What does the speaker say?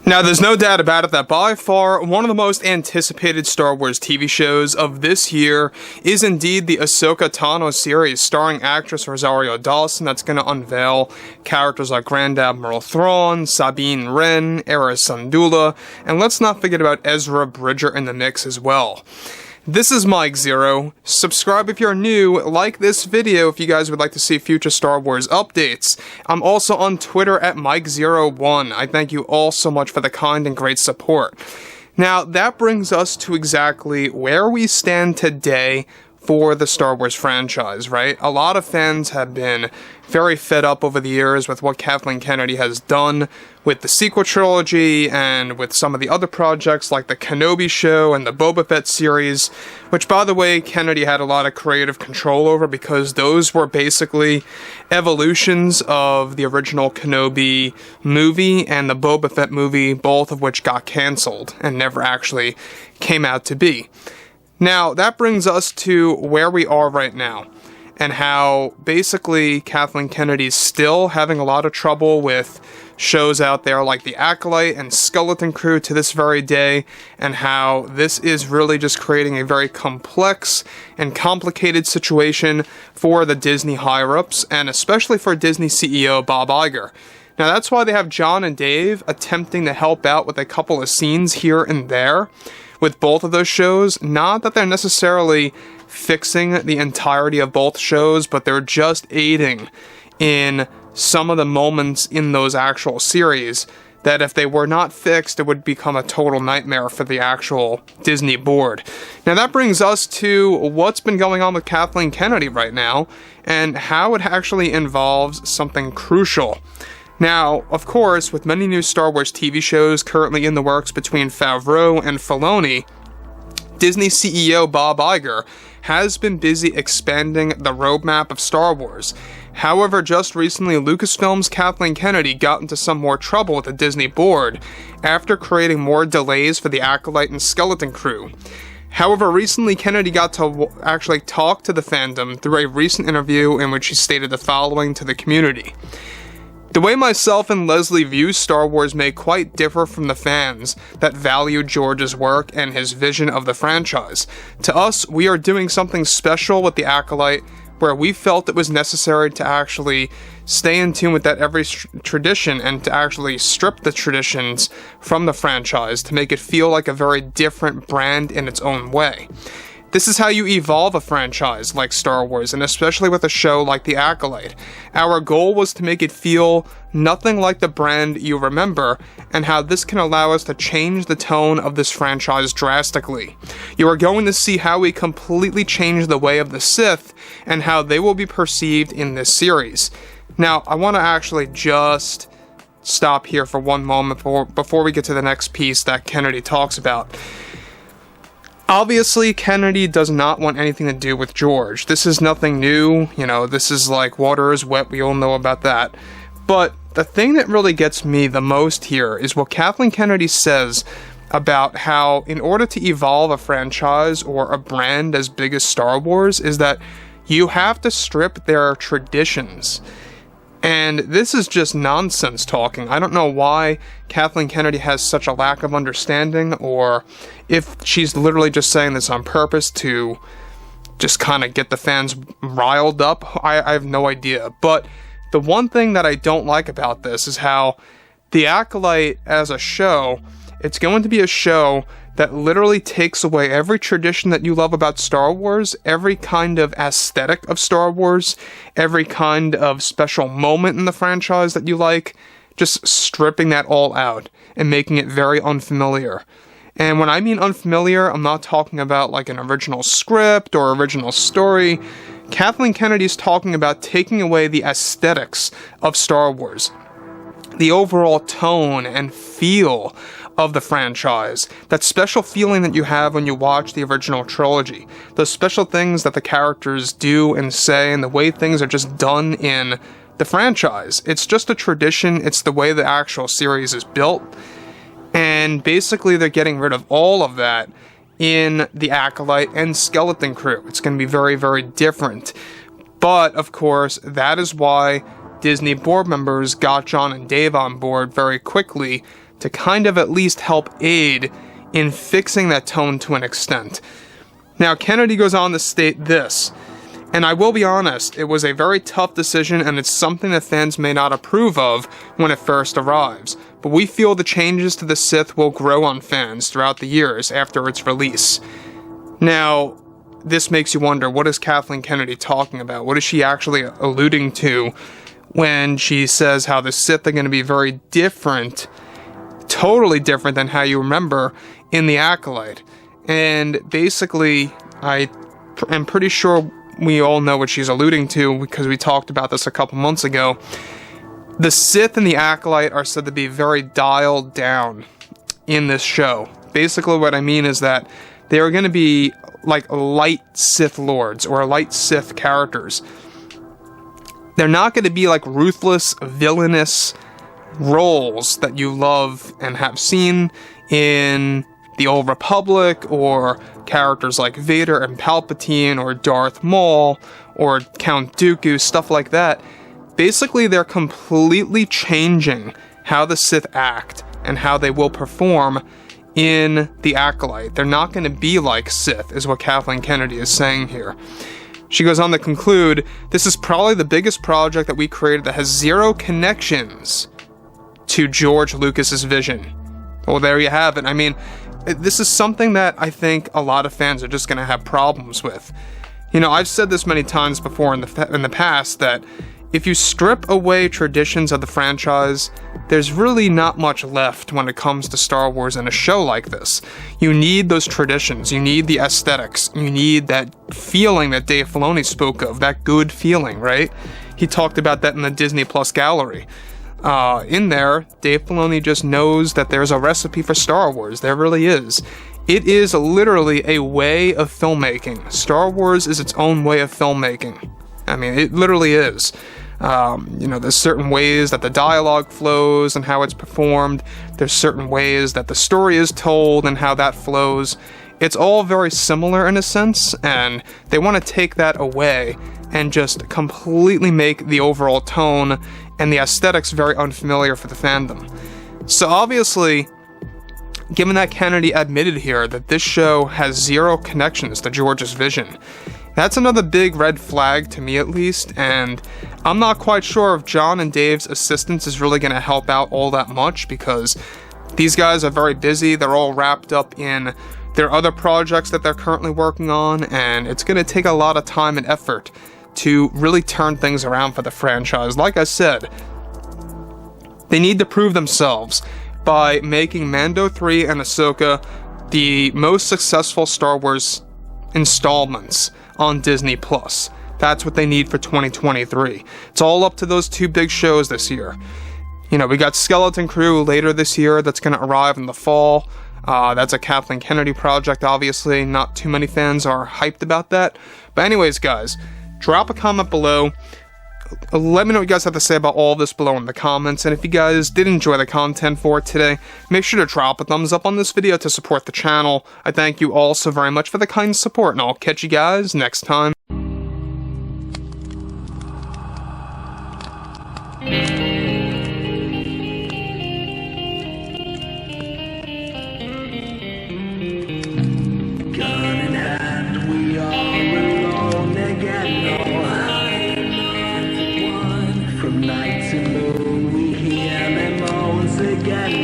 Now, there's no doubt about it that by far one of the most anticipated Star Wars TV shows of this year is indeed the Ahsoka Tano series starring actress Rosario Dawson that's going to unveil characters like Grand Admiral Thrawn, Sabine Wren, Era Syndulla, and let's not forget about Ezra Bridger in the mix as well. This is Mike Zero. Subscribe if you're new, like this video if you guys would like to see future Star Wars updates. I'm also on Twitter at Mike01. I thank you all so much for the kind and great support. Now, that brings us to exactly where we stand today for the Star Wars franchise, right? A lot of fans have been very fed up over the years with what Kathleen Kennedy has done with the sequel trilogy and with some of the other projects like the Kenobi show and the Boba Fett series, which, by the way, Kennedy had a lot of creative control over because those were basically evolutions of the original Kenobi movie and the Boba Fett movie, both of which got canceled and never actually came out to be. Now, that brings us to where we are right now, and how basically Kathleen Kennedy's still having a lot of trouble with shows out there like The Acolyte and Skeleton Crew to this very day, and how this is really just creating a very complex and complicated situation for the Disney higher-ups, and especially for Disney CEO Bob Iger. Now, that's why they have John and Dave attempting to help out with a couple of scenes here and there with both of those shows. Not that they're necessarily fixing the entirety of both shows, but they're just aiding in some of the moments in those actual series that if they were not fixed, it would become a total nightmare for the actual Disney board. Now, that brings us to what's been going on with Kathleen Kennedy right now, and how it actually involves something crucial. Now, of course, with many new Star Wars TV shows currently in the works between Favreau and Filoni, Disney CEO Bob Iger has been busy expanding the roadmap of Star Wars. However, just recently, Lucasfilm's Kathleen Kennedy got into some more trouble with the Disney board after creating more delays for the Acolyte and Skeleton Crew. However, recently Kennedy got to actually talk to the fandom through a recent interview in which she stated the following to the community. The way myself and Leslie view Star Wars may quite differ from the fans that value George's work and his vision of the franchise. To us, we are doing something special with the Acolyte, where we felt it was necessary to actually stay in tune with that every tradition and to actually strip the traditions from the franchise to make it feel like a very different brand in its own way. This is how you evolve a franchise like Star Wars, and especially with a show like The Acolyte. Our goal was to make it feel nothing like the brand you remember, and how this can allow us to change the tone of this franchise drastically. You are going to see how we completely change the way of the Sith, and how they will be perceived in this series. Now, I want to actually just stop here for one moment before we get to the next piece that Kennedy talks about. Obviously, Kennedy does not want anything to do with George. This is nothing new, this is like water is wet, we all know about that. But the thing that really gets me the most here is what Kathleen Kennedy says about how in order to evolve a franchise or a brand as big as Star Wars is that you have to strip their traditions. And this is just nonsense talking. I don't know why Kathleen Kennedy has such a lack of understanding, or if she's literally just saying this on purpose to just kind of get the fans riled up. I have no idea. But the one thing that I don't like about this is how The Acolyte as a show, it's going to be a show that literally takes away every tradition that you love about Star Wars, every kind of aesthetic of Star Wars, every kind of special moment in the franchise that you like, just stripping that all out and making it very unfamiliar. And when I mean unfamiliar, I'm not talking about like an original script or original story. Kathleen Kennedy's talking about taking away the aesthetics of Star Wars, the overall tone and feel of the franchise, that special feeling that you have when you watch the original trilogy, those special things that the characters do and say, and the way things are just done in the franchise. It's just a tradition, it's the way the actual series is built, and basically they're getting rid of all of that in The Acolyte and Skeleton Crew. It's going to be very, very different. But, of course, that is why Disney board members got John and Dave on board very quickly to kind of at least help aid in fixing that tone to an extent. Now, Kennedy goes on to state this, and I will be honest, it was a very tough decision and it's something that fans may not approve of when it first arrives, but we feel the changes to the Sith will grow on fans throughout the years after its release. Now, this makes you wonder, what is Kathleen Kennedy talking about? What is she actually alluding to when she says how the Sith are going to be very different, totally different than how you remember in the Acolyte? And basically, I am pretty sure we all know what she's alluding to because we talked about this a couple months ago. The Sith and the Acolyte are said to be very dialed down in this show. Basically what I mean is that they are going to be like light Sith lords or light Sith characters. They're not going to be like ruthless, villainous roles that you love and have seen in the Old Republic, or characters like Vader and Palpatine, or Darth Maul, or Count Dooku, stuff like that. Basically, they're completely changing how the Sith act and how they will perform in the Acolyte. They're not going to be like Sith, is what Kathleen Kennedy is saying here. She goes on to conclude, this is probably the biggest project that we created that has zero connections to George Lucas's vision. Well, there you have it. I mean, this is something that I think a lot of fans are just going to have problems with. You know, I've said this many times before in the past that if you strip away traditions of the franchise, there's really not much left when it comes to Star Wars in a show like this. You need those traditions, you need the aesthetics, you need that feeling that Dave Filoni spoke of, that good feeling, right? He talked about that in the Disney Plus gallery. In there, Dave Filoni just knows that there's a recipe for Star Wars. There really is. It is literally a way of filmmaking. Star Wars is its own way of filmmaking. I mean, it literally is. You know, there's certain ways that the dialogue flows and how it's performed. There's certain ways that the story is told and how that flows. It's all very similar in a sense, and they want to take that away and just completely make the overall tone and the aesthetics very unfamiliar for the fandom. So obviously, given that Kennedy admitted here that this show has zero connections to George's vision, that's another big red flag to me at least, and I'm not quite sure if John and Dave's assistance is really going to help out all that much, because these guys are very busy, they're all wrapped up in their other projects that they're currently working on, and it's going to take a lot of time and effort to really turn things around for the franchise. Like I said, they need to prove themselves by making Mando 3 and Ahsoka the most successful Star Wars installments on Disney Plus. That's what they need for 2023. It's all up to those two big shows this year. You know, we got Skeleton Crew later this year that's going to arrive in the fall. That's a Kathleen Kennedy project, obviously. Not too many fans are hyped about that. But anyways, guys, drop a comment below. Let me know what you guys have to say about all of this below in the comments, and if you guys did enjoy the content for today, make sure to drop a thumbs up on this video to support the channel. I thank you all so very much for the kind support, and I'll catch you guys next time. Gun in hand, we are alone again. From night to moon, we hear them moans again.